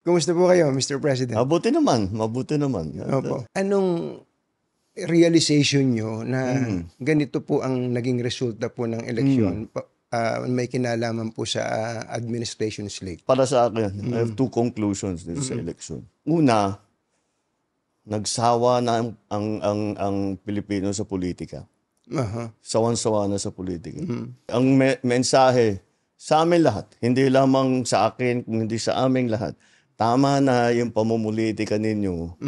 Kumusta po kayo, Mr. President? Mabuti naman, mabuti naman. Opo. Anong realization nyo na ganito po ang naging resulta po ng eleksyon? May kinalaman po sa administration slate. Para sa akin, I have two conclusions dito sa election. Una, nagsawa na ang Pilipino sa politika. Sawan-sawa na sa politika. Ang mensahe sa amin lahat, hindi lamang sa akin, kundi sa aming lahat, tama na yung pamumulitika ninyo.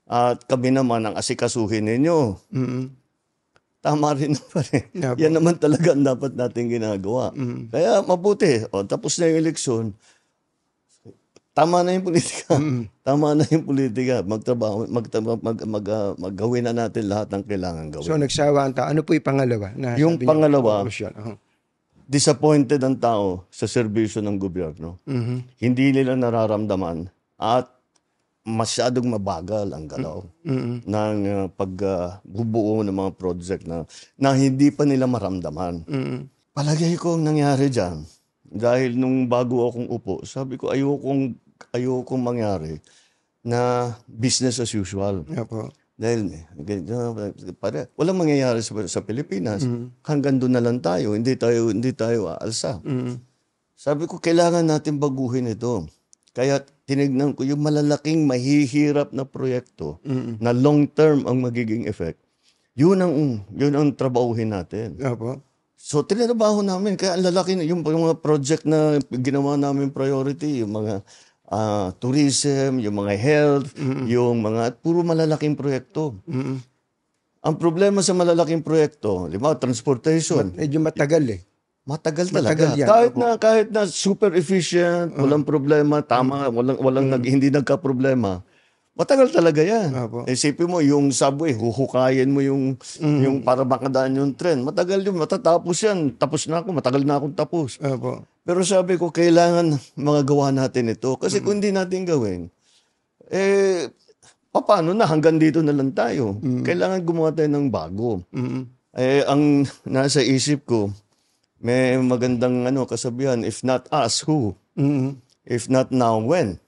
At kami naman ang asikasuhin ninyo. Tama rin naman eh. Yan naman talaga ang dapat natin ginagawa. Kaya mabuti. Tapos na yung eleksyon. Tama na yung politika. Tama na yung politika. Magtrabaho, maggawin na natin lahat ng kailangan gawin. So nagsawa ang tao. Ano po yung pangalawa? Yung pangalawa, disappointed ang tao sa serbisyo ng gobyerno. Hindi nila nararamdaman at masyadong mabagal ang galaw ng pagbubuo ng mga project na hindi pa nila maramdaman. Palagay ko ang nangyari dyan, dahil nung bago akong upo, sabi ko ayokong mangyari na business as usual. Dahil walang mangyayari sa Pilipinas. Hanggang doon na lang tayo. Hindi tayo aalsa. Sabi ko, kailangan natin baguhin ito. Kaya tinignan ko yung malalaking mahihirap na proyekto na long-term ang magiging effect. Yun ang trabahuhin natin. So, tinatrabaho namin. Kaya ang lalaki, yung mga project na ginawa namin priority, yung mga tourism, yung mga health, yung mga puro malalaking proyekto. Ang problema sa malalaking proyekto, transportation. Medyo matagal eh. Matagal talaga. Kahit na super efficient, walang problema, tama, hindi nagka-problema. Matagal talaga yan. Isipin mo, yung subway, huhukayin mo yung para makadaan yung tren. Matagal yun, matatapos yan. Tapos na ako, matagal na akong tapos. Pero sabi ko, kailangan magagawa natin ito. Kasi kung hindi natin gawin, paano na? Hanggang dito na lang tayo. Kailangan gumawa tayo ng bago. Ang nasa isip ko, may magandang kasabihan, if not us, who? If not now, when?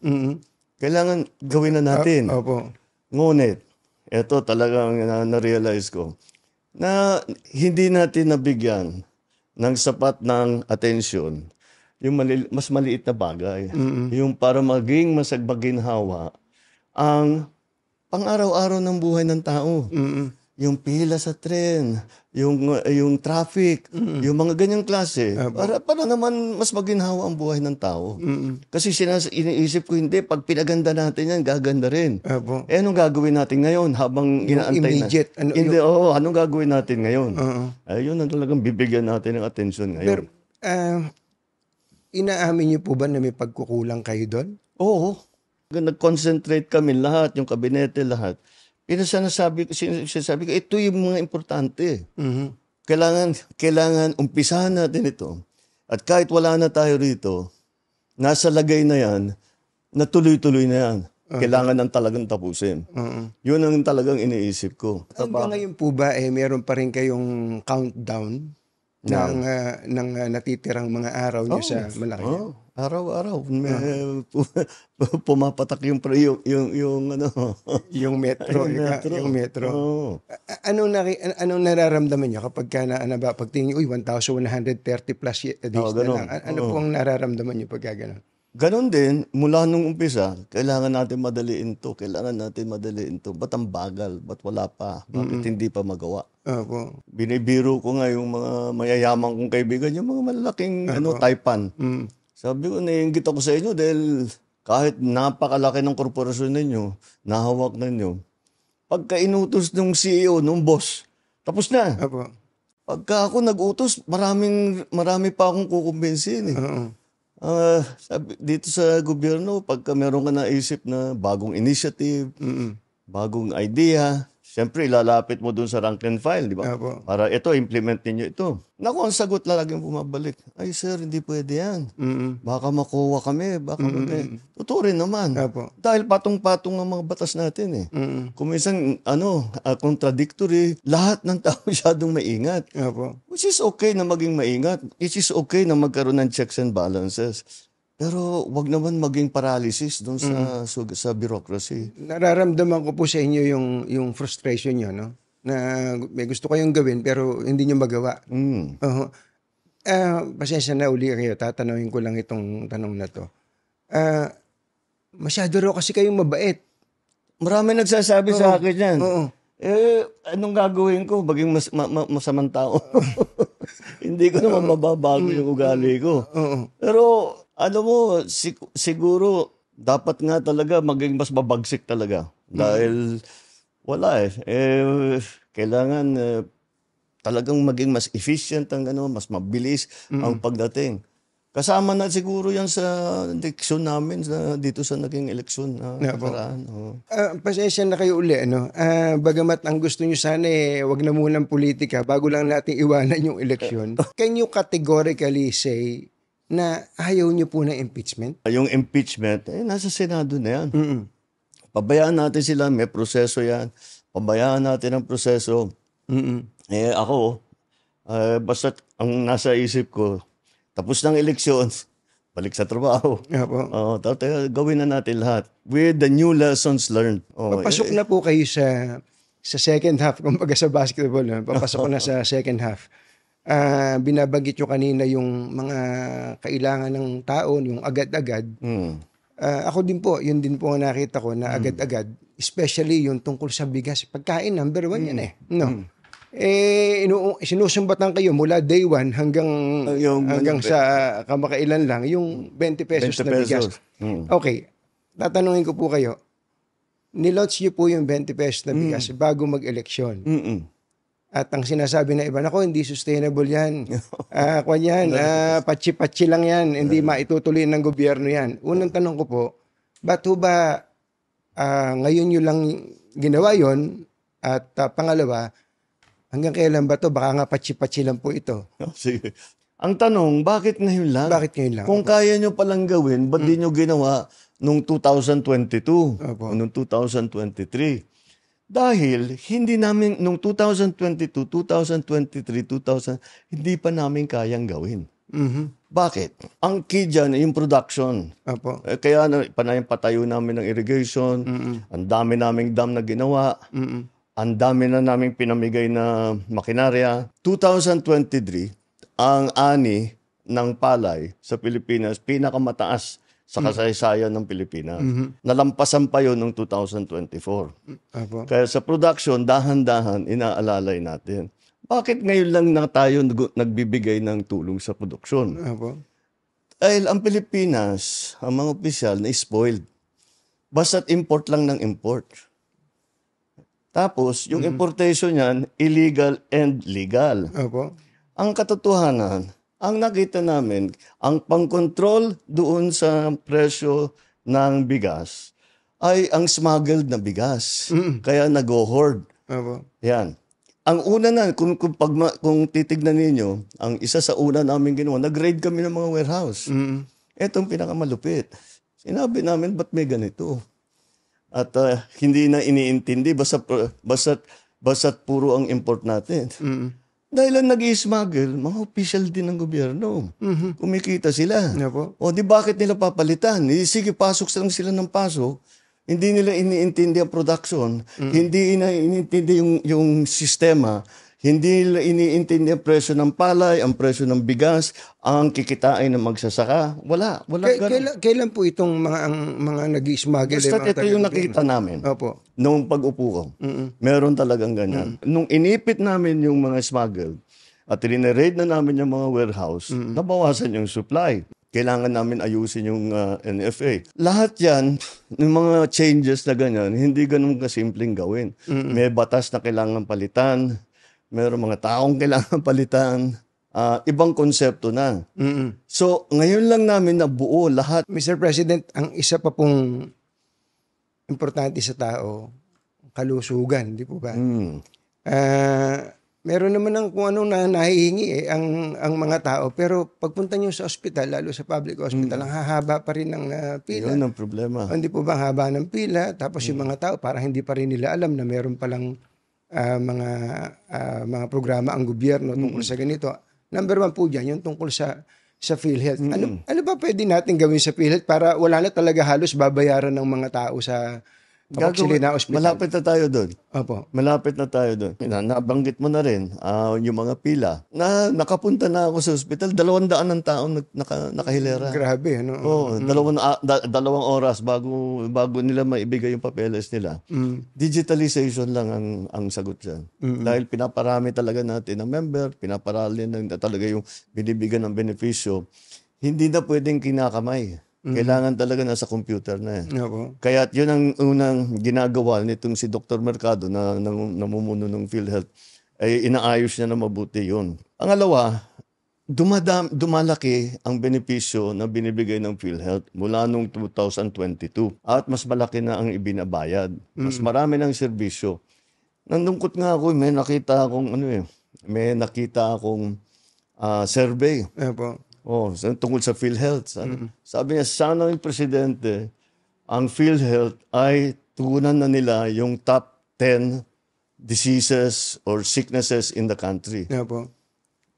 Kailangan gawin na natin. Ngunit, ito talagang na-realize ko, na hindi natin nabigyan ng sapat ng atensyon yung mas maliit na bagay. Yung para maging masagbaginhawa ang pang-araw-araw ng buhay ng tao. Yung pila sa tren, yung traffic, yung mga ganyang klase, para naman mas maginhawa ang buhay ng tao. Kasi iniisip ko, hindi, pag pinaganda natin yan, gaganda rin. Anong gagawin natin ngayon habang inaantay immediate, na? Anong gagawin natin ngayon? Ayun ang talagang bibigyan natin ng atensyon ngayon. Pero, inaamin niyo po ba na may pagkukulang kayo doon? Oo. Nag-concentrate kami lahat, yung kabinete lahat. Sinasabi ko, ito yung mga importante. Kailangan umpisahan natin ito. At kahit wala na tayo rito, nasa lagay na yan, na tuloy-tuloy na yan. Kailangan ng talagang tapusin. Yun ang talagang iniisip ko. Hanggang ngayon po ba, meron pa rin kayong countdown ng natitirang mga araw niyo sa Malacanang? Araw-araw. Pumapatak yung metro. Yung metro. Anong nararamdaman niyo kapag pagtingin, 1,130 plus days na lang? Ano po ang nararamdaman niyo pag gano'n? Ganon din, mula nung umpisa, kailangan natin madaliin to. Ba't ang bagal? Ba't wala pa? Bakit hindi pa magawa? Binibiro ko nga yung mga mayayaman kong kaibigan, yung mga malalaking Taipan. Sabi ko, naiingit ako sa inyo dahil kahit napakalaki ng korporasyon ninyo, nahawak ninyo, pagka inutos ng CEO, ng boss, tapos na. Pagka ako nag-utos, marami pa akong kukumbinsin eh. Dito sa gobyerno, pagka meron ka naisip na bagong initiative, bagong idea, siyempre ilalapit mo dun sa rank and file, di ba? Para implement ninyo ito. Naku, ang sagot laging bumabalik. Ay sir, hindi pwede yan. Baka makuha kami, totoo rin naman. Dahil patong-patong ang mga batas natin eh. Kung minsan, contradictory, lahat ng tao masyadong maingat. Which is okay na maging maingat. Which is okay na magkaroon ng checks and balances. Pero wag naman maging paralysis doon sa bureaucracy. Nararamdaman ko po sa inyo yung frustration niyo, no? Na may gusto kayong gawin pero hindi niyo magawa. Oo. Pasensya na uli kayo. Tatanungin ko lang itong tanong na to. Masyado raw kasi kayong mabait. Marami nagsasabi sa akin yan. Oo. Anong gagawin ko? Maging masamang tao. Hindi ko naman mababago yung ugali ko. Pero, mo, siguro, dapat nga talaga maging mas mabagsik talaga. Dahil, wala kailangan talagang maging mas efficient ang mas mabilis ang pagdating. Kasama na siguro yan sa eleksyon namin dito sa naging eleksyon nakaraan. Pasensya na kayo uli, ano? Bagamat ang gusto nyo sana wag na munang politika bago lang natin iwanan yung eleksyon. Can you categorically say na ayaw nyo po ng impeachment? Yung impeachment, nasa Senado na yan. Pabayaan natin sila, may proseso yan. Pabayaan natin ang proseso. Ako, basta ang nasa isip ko, tapos ng eleksyon, balik sa trabaho. Gawin na natin lahat. With the new lessons learned. Papasok na po kayo sa second half. Kumbaga sa basketball, papasok na sa second half. Binabanggit nyo kanina yung mga kailangan ng tao, yung agad-agad. Ako din po, yun din po ang nakita ko na agad-agad. Especially yung tungkol sa bigas. Pagkain, number 1 yan No? Sinusumbatan kayo mula day 1 hanggang sa kamakailan lang yung 20 pesos na bigas. Okay, tatanungin ko po kayo. Nilaunch niyo po yung 20 pesos na bigas bago mag-eleksyon. At ang sinasabi na iba, nako, hindi sustainable yan. Patsi-patsi lang yan. Hindi maitutuloy ng gobyerno yan. Unang tanong ko po, ba't ho ba ngayon nyo lang ginawa yon? At pangalawa, hanggang kailan ba to? Baka nga patsi-patsi lang po ito. Sige. Ang tanong, bakit ngayon lang? Bakit ngayon lang? Kung kaya nyo palang gawin, ba't di nyo ginawa nung 2022? Nung 2023? Dahil hindi namin, nung 2022, 2023, hindi pa namin kayang gawin. Bakit? Ang key dyan, yung production. Kaya patayo namin ng irrigation, ang dami naming dam na ginawa, ang dami na naming pinamigay na makinarya. 2023, ang ani ng palay sa Pilipinas, pinakamataas sa kasaysayan ng Pilipinas. Nalampasan pa yun noong 2024. Kaya sa production, dahan-dahan, inaalalay natin. Bakit ngayon lang na tayo nagbibigay ng tulong sa produksyon? Dahil ang Pilipinas, ang mga opisyal, na-spoiled. Basta't import lang ng import. Tapos, yung importation niyan, illegal and legal. Ang katotohanan, ang nakita namin, ang pang-control doon sa presyo ng bigas ay ang smuggled na bigas. Kaya nag-hoard. Yan. Ang una na, kung titignan ninyo, ang isa sa una namin ginawa, nag-raid kami ng mga warehouse. Itong pinakamalupit. Sinabi namin, ba't may ganito? At hindi na iniintindi, basta't puro ang import natin. Dahil lang nag-i-smuggle, mga official din ng gobyerno. Kumikita sila. O di bakit nila papalitan? Sige, pasok lang sila ng pasok. Hindi nila iniintindi ang production. Hindi nila iniintindi yung sistema. Hindi nila iniintindi ang presyo ng palay, ang presyo ng bigas, ang kikitain ng magsasaka. Wala ganun. Kailan po itong mga nag-i-smuggle? Basta ito yung nakita namin. Noong pag-upo ko. Meron talagang ganyan. Nung inipit namin yung mga smuggle at rineraid na namin yung mga warehouse, nabawasan yung supply. Kailangan namin ayusin yung NFA. Lahat yan, yung mga changes na ganyan, hindi ganun kasimpleng gawin. May batas na kailangan palitan. Meron mga taong kailangan palitan. Ibang konsepto na. So, ngayon lang namin nabuo lahat. Mr. President, ang isa pa pong importante sa tao, kalusugan, di po ba? Meron naman ng kung anong nahihingi ang mga tao. Pero pagpunta nyo sa ospital, lalo sa public hospital, ang hahaba pa rin ng pila. Yun ang problema. Hindi po ba ang haba ng pila? Tapos yung mga tao, parang hindi pa rin nila alam na meron palang mga programa ang gobyerno tungkol sa ganito. Number 1 po dyan, yung tungkol sa sa PhilHealth. Ano ba pwede natin gawin sa PhilHealth para wala na talaga halos babayaran ng mga tao sa kapag sila na ospital? Malapit na tayo doon. Opo. Malapit na tayo doon. Nabanggit mo na rin yung mga pila. Nakapunta na ako sa ospital, 200 ng tao nakahilera. Grabe, ano? Oo, 2 oras bago nila maibigay yung papeles nila. Digitalization lang ang sagot dyan. Dahil pinaparami talaga natin ang member, pinaparami na talaga yung binibigyan ng benepisyo. Hindi na pwedeng kinakamay. Kailangan talaga nasa computer na eh. Opo. Kaya yun ang unang ginagawa nitong si Dr. Mercado na namumuno ng PhilHealth, ay inaayos niya na mabuti yun. Pangalawa, dumalaki ang benepisyo na binibigay ng PhilHealth mula noong 2022 at mas malaki na ang ibinabayad. Mas marami ng serbisyo. Nandungkot nga ako, may nakita akong survey. Opo. Tungkol sa PhilHealth. Sabi niya, sana yung presidente, ang PhilHealth ay tugunan na nila yung top 10 diseases or sicknesses in the country. Opo.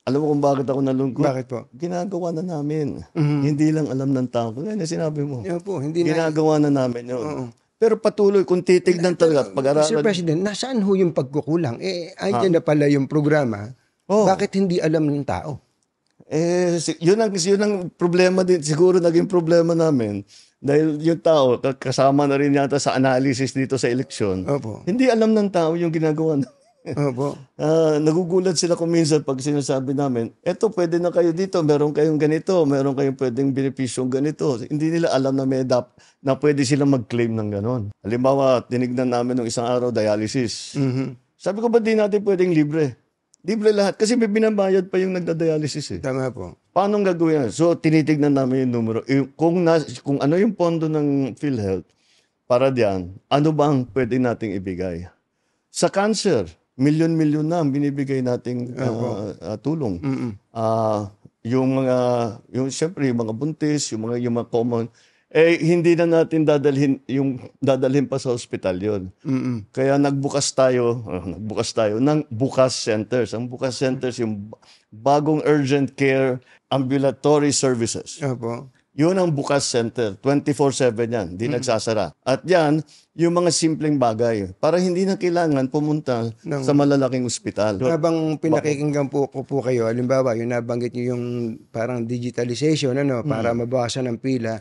Alam mo kung bakit ako nalungkot? Bakit po? Ginagawa na namin. Hindi lang alam ng tao. Kaya na sinabi mo. Opo, hindi Ginagawa na namin yun. Pero patuloy, kung titignan talaga at pag-aralan. Mr. President, nasaan ho yung pagkukulang? Andyan na pala yung programa. Bakit hindi alam ng tao? Yun ang problema din. Siguro naging problema namin. Dahil yung tao, kasama na rin yata sa analysis dito sa eleksyon. Opo. Hindi alam ng tao yung ginagawa namin. Opo. Nagugulat sila kung minsan pag sinasabi namin, eto pwede na kayo dito, meron kayong ganito, meron kayong pwedeng benepisyong ganito. Hindi nila alam na na pwede silang mag-claim ng ganon. Halimbawa, tinignan namin ng isang araw, dialysis. Sabi ko, ba't di natin pwedeng libre? Libre lahat. Kasi may binabayad pa yung nagda-dialysis eh. Tama po. Paano gagawin yan? So, tinitignan namin yung numero. Kung ano yung pondo ng PhilHealth para diyan, ano ba ang pwede nating ibigay? Sa cancer, milyon-milyon na ang binibigay nating tulong. Siyempre, yung mga buntis, yung mga common, hindi na natin dadalhin pa sa ospital yon. Kaya nagbukas tayo ng Bukas Centers. Ang Bukas Centers, yung bagong urgent care ambulatory services. Opo. Yun ang Bukas Center. 24/7 yan. Hindi nagsasara. At yan, yung mga simpleng bagay. Para hindi na kailangan pumunta sa malalaking ospital. Habang pinakikinggan po kayo, halimbawa, yung nabanggit nyo yung parang digitalization, para mabawasan ng pila.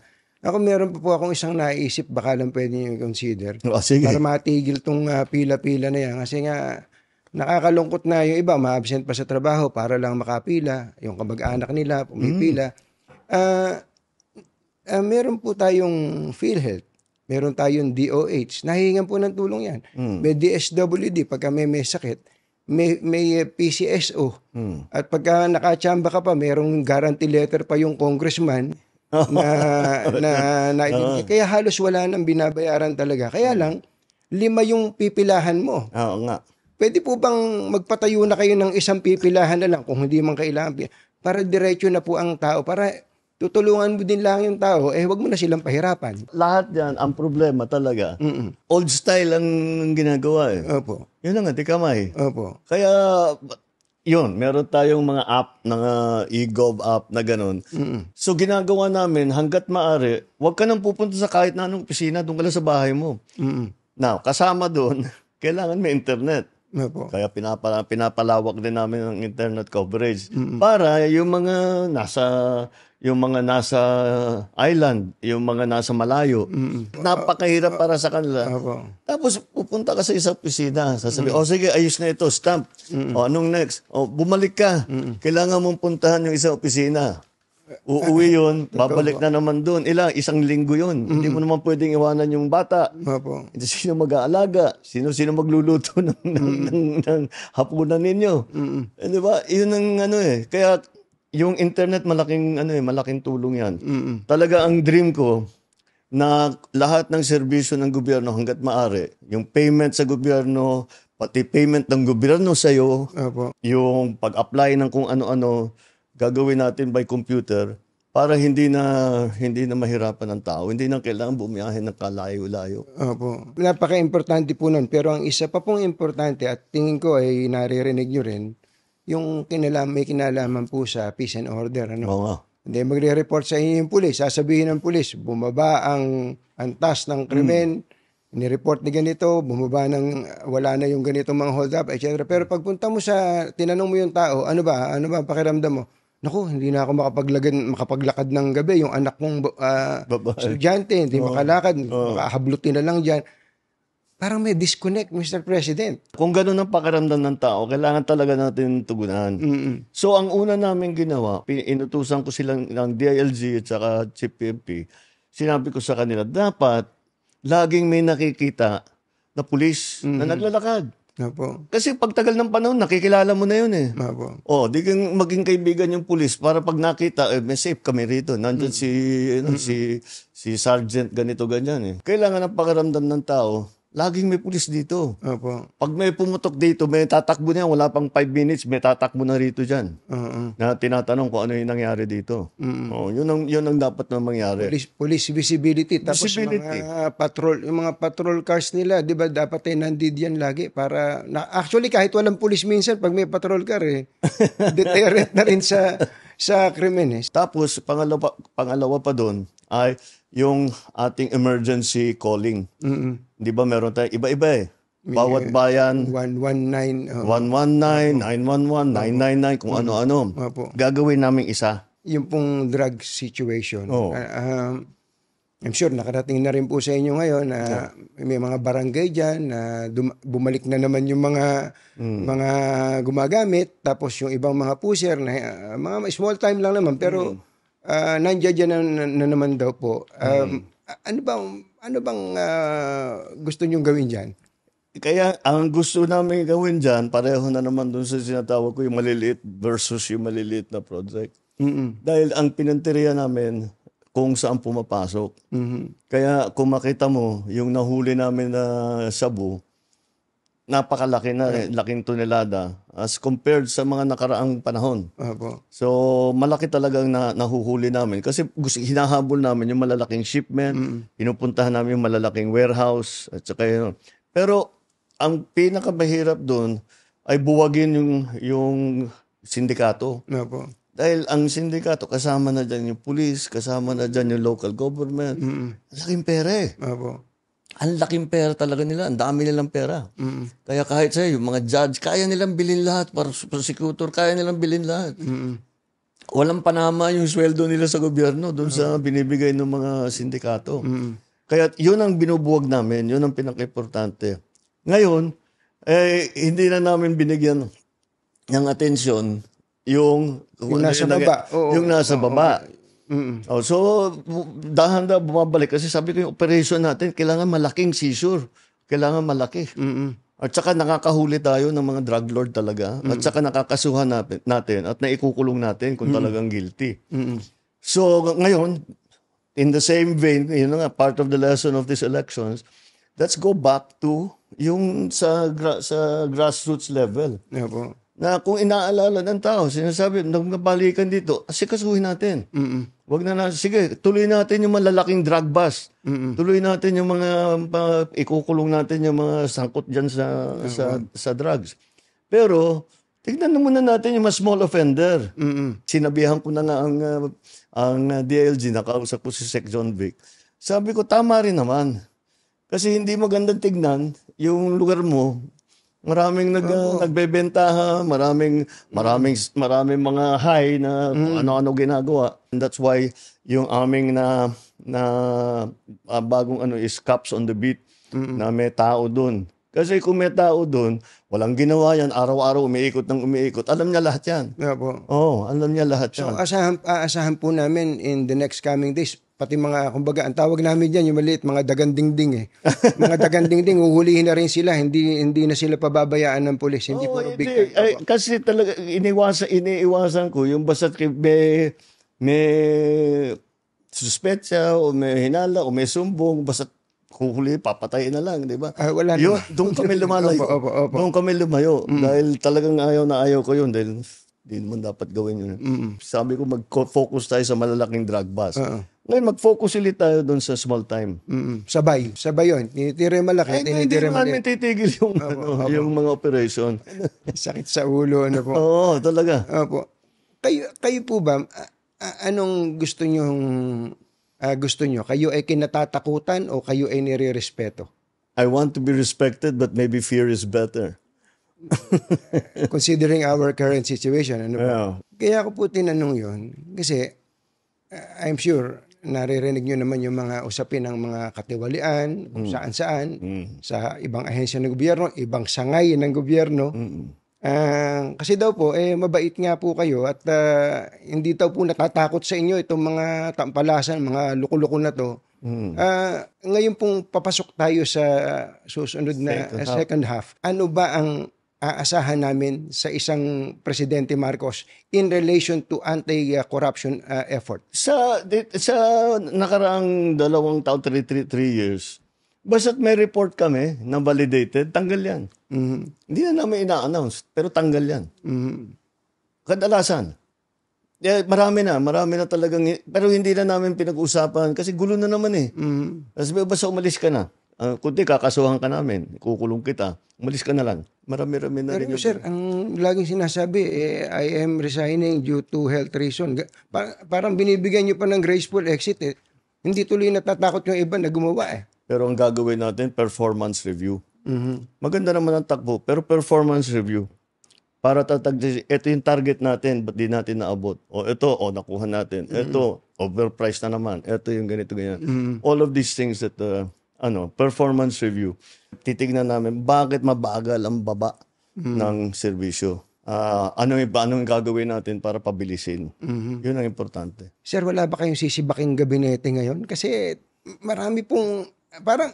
Ako meron po akong isang naisip, baka lang pwede nyo i-consider. Sige. Para matigil tong pila-pila na yan. Kasi nga, nakakalungkot na yung iba, ma-absent pa sa trabaho para lang makapila. Yung kamag-anak nila, pumipila. Meron po tayong PhilHealth. Meron tayong DOH. Nahihingan po ng tulong yan. May DSWD, pagka may sakit. May PCSO. At pagka nakachamba ka pa, merong guarantee letter pa yung congressman na kaya halos wala nang binabayaran talaga. Kaya lang, 5 yung pipilahan mo. Oo nga. Pwede po bang magpatayo na kayo ng isang pipilahan na lang kung hindi man kailangan? Para diretso na po ang tao. Para tutulungan mo din lang yung tao, wag mo na silang pahirapan. Lahat yan, ang problema talaga. Old style ang ginagawa eh. Opo. Yun na nga, di kamay. Opo. Kaya, yun, meron tayong mga app, e-gov app na gano'n. So, ginagawa namin, hanggat maaari, huwag ka nang pupunta sa kahit na anong opisina, doon ka lang sa bahay mo. Now, kasama doon, kailangan may internet. Opo. Kaya pinapalawak din namin ang internet coverage para yung mga nasa island, yung mga nasa malayo, napakahirap para sa kanila. Tapos pupunta ka sa isang opisina, sasabihin, sige, ayos na ito, stamp. Anong next? Bumalik ka. Kailangan mong puntahan yung isang opisina. Uuwi yun, babalik na naman doon. Isang linggo yun. Hindi mo naman pwedeng iwanan yung bata. Sino mag-aalaga? Sino magluluto ng hapunan ninyo? Di ba? Yun ang Kaya yung internet, malaking tulong yan. Talaga ang dream ko na lahat ng serbisyo ng gobyerno hanggat maaari, yung payment sa gobyerno, pati payment ng gobyerno sa'yo, yung pag-apply ng kung ano-ano, gagawin natin by computer para hindi na mahirapan ng tao. Hindi na kailangan bumiyahe ng kalayo-layo. Opo. Napaka-importante po nun. Pero ang isa pa pong importante at tingin ko ay naririnig nyo rin, yung may kinalaman po sa peace and order. Oo nga. Hindi magre-report sa inyo yung pulis. Sasabihin ng pulis, bumaba ang antas ng krimen, ni-report ni ganito, bumaba wala na yung ganitong mga hold up, etc. Pero pagpunta mo tinanong mo yung tao, ano ba ang pakiramdam mo? Naku, hindi na ako makapaglakad ng gabi. Yung anak kong estudyante, hindi makalakad, makahablutin na lang dyan. Parang may disconnect, Mr. President. Kung gano'n ang pakiramdam ng tao, kailangan talaga natin tugunan. So, ang una namin ginawa, inutusan ko silang ng DILG at saka Chief PNP, sinabi ko sa kanila, dapat laging may nakikita na pulis na naglalakad. Opo. Kasi pagtagal ng panahon, nakikilala mo na yun eh. Opo. Di kang maging kaibigan yung pulis para pag nakita, may safe kami rito. Nandun si Sergeant ganito, ganyan eh. Kailangan ang pakiramdam ng tao, laging may pulis dito. Opo. Pag may pumutok dito, may tatakbo na yan. Wala pang 5 minutes, may tatakbo na rito dyan. Na tinatanong kung ano yung nangyari dito. Yun ang dapat na mangyari. Police visibility. Tapos Visibility. yung mga patrol cars nila, di ba dapat nandid yan lagi para, actually kahit walang police minsan, pag may patrol car deterrent na rin sa krimen Tapos, pangalawa pa doon ay yung ating emergency calling. Di ba meron tayo iba-iba eh. Bawat bayan, 119, 119, 911, 999, kung ano-ano. Gagawin namin isa. Yung pong drug situation. I'm sure nakarating na rin po sa inyo ngayon na may mga barangay dyan na bumalik na naman yung mga gumagamit, tapos yung ibang mga pusher na mga small time lang naman pero nandiyan na naman daw po. Ano bang gusto nyong gawin dyan? Kaya ang gusto namin gawin dyan, pareho na naman dun sa sinatawag ko yung maliliit versus yung maliliit na project. Dahil ang pinanteriya namin kung saan pumapasok. Kaya kung makita mo, yung nahuli namin na sabu, napakalaki na, laking tonelada as compared sa mga nakaraang panahon. So, malaki talagang nahuhuli namin. Kasi hinahabol namin yung malalaking shipment, pinupuntahan namin yung malalaking warehouse, at saka yun. Pero, ang pinakamahirap doon ay buwagin yung sindikato. Dahil ang sindikato, kasama na dyan yung police, kasama na dyan yung local government. Laking pera eh. Ang laking pera talaga nila. Ang dami nilang pera. Kaya kahit sa'yo, yung mga judge, kaya nilang bilhin lahat. Para prosecutor, kaya nilang bilhin lahat. Walang panama yung sweldo nila sa gobyerno doon sa binibigay ng mga sindikato. Kaya yun ang binubuwag namin. Yun ang pinaka-importante. Ngayon, hindi na namin binigyan ng atensyon yung nasa baba. Yung nasa baba. So, dahan-dahan bumabalik. Kasi sabi ko yung operation natin, kailangan malaking seizure. Kailangan malaki. At saka nakakahuli tayo ng mga drug lord talaga. At saka nakakasuhan natin at naikukulong natin kung talagang guilty. So, ngayon, in the same vein, part of the lesson of these elections, let's go back to yung sa grassroots level. Na kung inaalala ng tao, sinasabi, nagbalikan dito, asikasuhin natin. Wag na sige, tuloy natin yung malalaking drug bust. Tuloy natin yung mga, ikukulong natin yung mga sangkot dyan sa drugs. Pero, tignan na muna natin yung mas small offender. Sinabihan ko na nga ang DILG, nakausap ko si Sec. John Vic. Sabi ko, tama rin naman. Kasi hindi magandang tignan yung lugar mo. Maraming nagbebentaha, maraming mga high na ano-ano ginagawa. And that's why yung aming na bagong is cops on the beat na may tao doon. Kasi kung may tao doon, walang ginawa yan, araw-araw umiikot. Alam niya lahat yan. Alam niya lahat yan. So aasahan po namin in the next coming days, pati mga, kumbaga, ang tawag namin dyan, yung maliit, mga dagandingding Mga dagandingding, uhulihin na rin sila, hindi na sila pababayaan ng pulis, hindi puro big time. Kasi talaga, iniiwasan ko, yung basta may suspetsya, o may hinala, o may sumbong, basta kuhuli, papatayin na lang, di ba? Wala yun, doon kami lumalayo. Doon kami lumayo. Dahil talagang ayaw ko yun, dahil hindi naman dapat gawin yun. Sabi ko, mag-focus tayo sa malalaking drug bust. Ngayon, mag-focus ulit tayo doon sa small time. Sabay yun. Tinitira yung malaki. Hindi naman titigil yung mga operation. Sakit sa ulo. Oo, talaga. Kayo po ba, anong gusto nyo? Kayo ay kinatatakutan o kayo ay nire-respeto? I want to be respected, but maybe fear is better. Considering our current situation, ano ba? Yeah. Kaya ako po tinanong yun, kasi I'm sure naririnig nyo naman yung mga usapin ng mga katiwalian, kung saan-saan, sa ibang ahensya ng gobyerno, ibang sangay ng gobyerno. Kasi daw po, mabait nga po kayo at hindi daw po natatakot sa inyo itong mga tampalasan, mga luko-luko na to. Ngayon pong papasok tayo sa susunod na second half. Ano ba ang aasahan namin sa isang Presidente Marcos in relation to anti-corruption effort? Sa nakaraang 2 taon, 3 years, basta't may report kami na validated, tanggal yan. Hindi na namin ina-announce, pero tanggal yan. Kadalasan. Marami na talagang, pero hindi na namin pinag-usapan kasi gulo na naman eh. Kasi basta umalis ka na. Kundi kakasuhan ka namin, kukulong kita, umalis ka na lang. Marami-rami na rin. Pero sir, ang laging sinasabi, I am resigning due to health reason. Parang binibigyan nyo pa ng graceful exit eh. Hindi tuloy natatakot yung iba na gumawa eh. Pero ang gagawin natin, performance review. Maganda naman ang takbo, pero performance review. Para ito yung target natin, ba't di natin naabot? O ito, nakuha natin. Ito, overpriced na naman. Ito yung ganito, ganyan. All of these things that, performance review. Titignan namin, bakit mabagal ang baba ng serbisyo? Anong gagawin natin para pabilisin? Yun ang importante. Sir, wala ba kayong sisibaking gabinete ngayon? Kasi marami pong, parang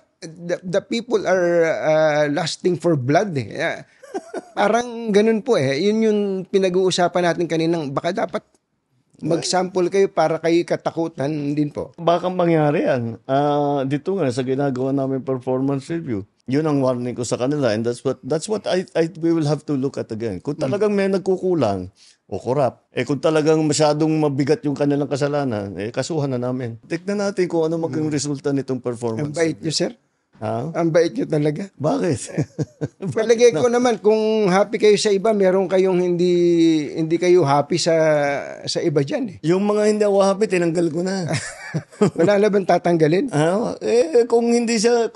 the people are lusting for blood eh. Parang ganun po eh. Yun yung pinag-uusapan natin kaninang, baka dapat mag-sample kayo para kayo katakutan din po. Baka mangyari yan. Dito nga, sa ginagawa namin performance review, yun ang warning ko sa kanila, and that's what we will have to look at again. Kung talagang may nagkukulang o corrupt, kung talagang masyadong mabigat yung kanilang kasalanan, kasuhan na namin. Tignan natin kung ano maging resulta nitong performance. Ang bait nyo, sir. Ha? Ang bait nyo talaga. Bakit? Palagay ko naman, kung happy kayo sa iba, meron kayong hindi kayo happy sa iba dyan eh. Yung mga hindi ako happy, tinanggal ko na. Wala na bang tatanggalin? Kung hindi sila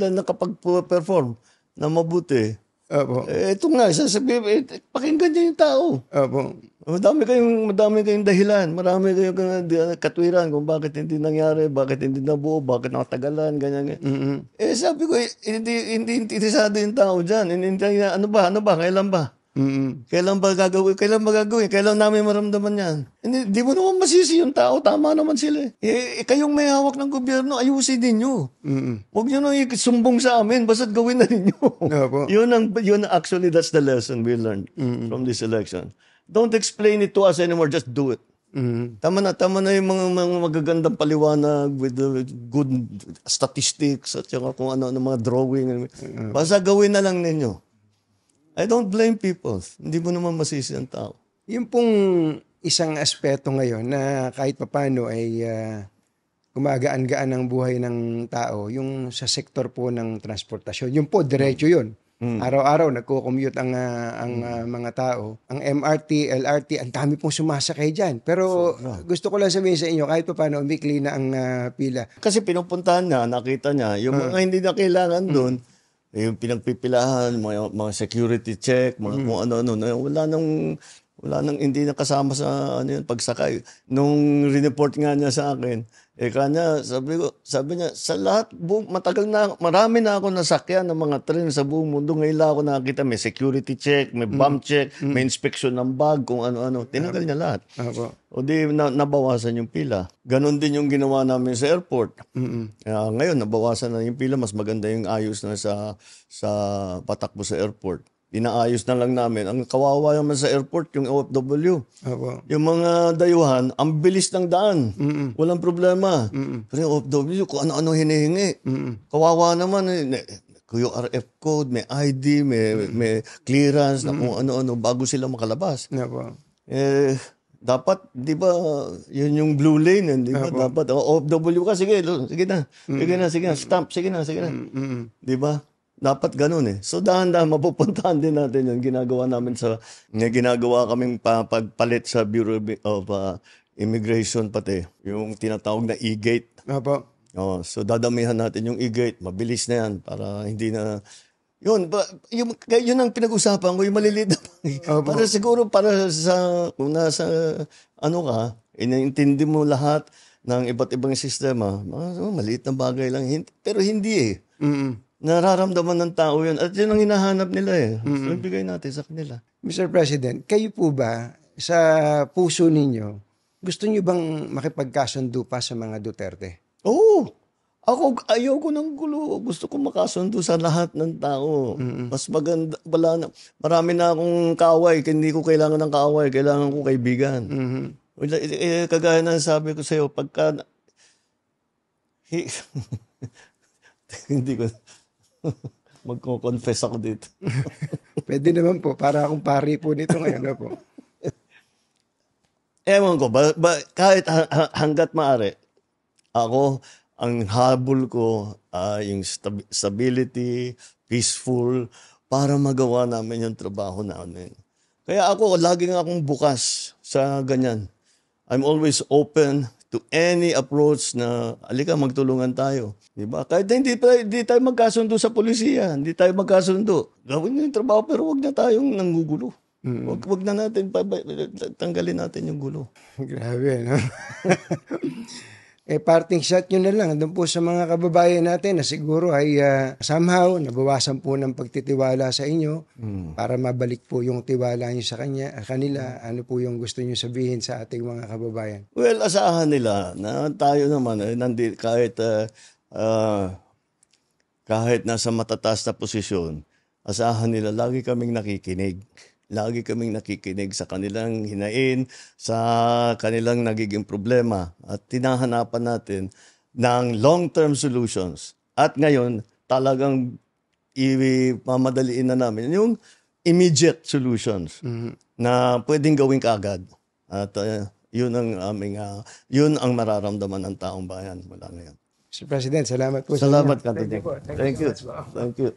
nakapag-perform na mabuti, Opo. Ito nga, sasabihin, pakinggan niyo yung tao. Opo. Madami kayong dahilan, marami kayong katwiran kung bakit hindi nangyari, bakit hindi nabuo, bakit nakatagalan, ganyan. Sabi ko, hindi interesado yung tao dyan. Ano ba, kailan ba? Kailan ba gagawin? Kailan namin maramdaman yan? Hindi mo naman masisi yung tao. Tama naman sila. Kayong may hawak ng gobyerno, ayusin ninyo. Huwag nyo nang isumbong sa amin. Basta't gawin na ninyo. Yun actually, that's the lesson we learned from this election. Don't explain it to us anymore. Just do it. Tama na yung mga magagandang paliwanag with the good statistics at saka kung ano mga drawing. Basta gawin na lang ninyo. I don't blame people. Hindi mo naman masisi ang tao. Yung pong isang aspeto ngayon na kahit papano ay gumagaan-gaan ang buhay ng tao, yung sa sektor po ng transportasyon. Yung po, diretso yun. Araw-araw, nagko-commute ang mga tao. Ang MRT, LRT, ang dami pong sumasakay dyan. Pero gusto ko lang sabihin sa inyo, kahit papano, umikli na ang pila. Kasi pinupuntahan niya, nakita niya, yung mga hindi na kailangan doon, yung pinagpipilahan, mga security check, mga kung ano-ano, wala nang hindi na kasama sa pagsakay. Nung report nga niya sa akin, sabi niya, sa lahat, marami na ako nasakyan ng mga tren sa buong mundo. Ngayon lang ako nakakita, may security check, may bomb check, may inspection ng bag, kung ano-ano. Tinanggal niya lahat. O di, nabawasan yung pila. Ganon din yung ginawa namin sa airport. Ngayon, nabawasan na yung pila. Mas maganda yung ayos na sa patakbo sa airport. Inaayos na lang namin. Ang kawawa naman sa airport, yung OFW. Yung mga dayuhan, ang bilis ng daan. Walang problema. Pero yung OFW, kung ano-ano hinihingi. Kawawa naman. Yung RF code, may ID, may clearance, na kung ano-ano, bago sila makalabas. Dapat, di ba, yun yung blue lane, di ba? Dapat, OFW ka, sige na, stamp, sige na. Di ba? Dapat ganun eh. So dahan-dahan mapupuntahan din natin yun. Ginagawa kaming pagpalit sa Bureau of Immigration pati. Yung tinatawag na e-gate. Opo. Oh, so dadamihan natin yung e-gate. Mabilis na yan para hindi na... Yun ang pinag-usapan ko, yung maliliit na Opo. para siguro kung nasa ano ka, iniintindi mo lahat ng iba't ibang sistema, maliit na bagay lang. Pero hindi eh. Nararamdaman ng tao yun. At yun ang hinahanap nila eh. So, ibigay natin sa kanila. Mr. President, kayo po ba, sa puso ninyo, gusto niyo bang makipagkasundo pa sa mga Duterte? Oo. Ako, ayoko ng gulo. Gusto ko makasundo sa lahat ng tao. Mas maganda, marami na akong kaaway. Hindi ko kailangan ng kaaway. Kailangan ko kaibigan. Kagaya na sabi ko sa'yo, pagka... hindi ko... Magko-confess ako dito. Pwede naman po, para akong pari po nito ngayon. Po. Ewan ko, kahit hanggat maaari, ako, ang habol ko yung stability, peaceful, para magawa namin yung trabaho namin. Kaya ako, laging akong bukas sa ganyan. I'm always open to any approach na, alika, magtulungan tayo. Diba? Kahit hindi tayo magkasundo sa polisiya, hindi tayo magkasundo. Gawin nyo yung trabaho, pero wag na tayong nanggugulo. Wag na natin, tanggalin natin yung gulo. Grabe, no? Parting shot nyo na lang doon po sa mga kababayan natin na siguro ay somehow nabawasan po ng pagtitiwala sa inyo para mabalik po yung tiwala nyo sa kanila. Ano po yung gusto nyo sabihin sa ating mga kababayan? Well, asahan nila na tayo naman, kahit nasa matataas na posisyon, asahan nila lagi kaming nakikinig. Lagi kaming nakikinig sa kanilang hinain, sa kanilang nagiging problema at tinahanapan natin ng long-term solutions. At ngayon, talagang ipamadaliin na namin yung immediate solutions na pwedeng gawin kaagad. At yun ang mararamdaman ng taong bayan mula ngayon. Mr. President, salamat po. Salamat ka. Thank you po. Thank you.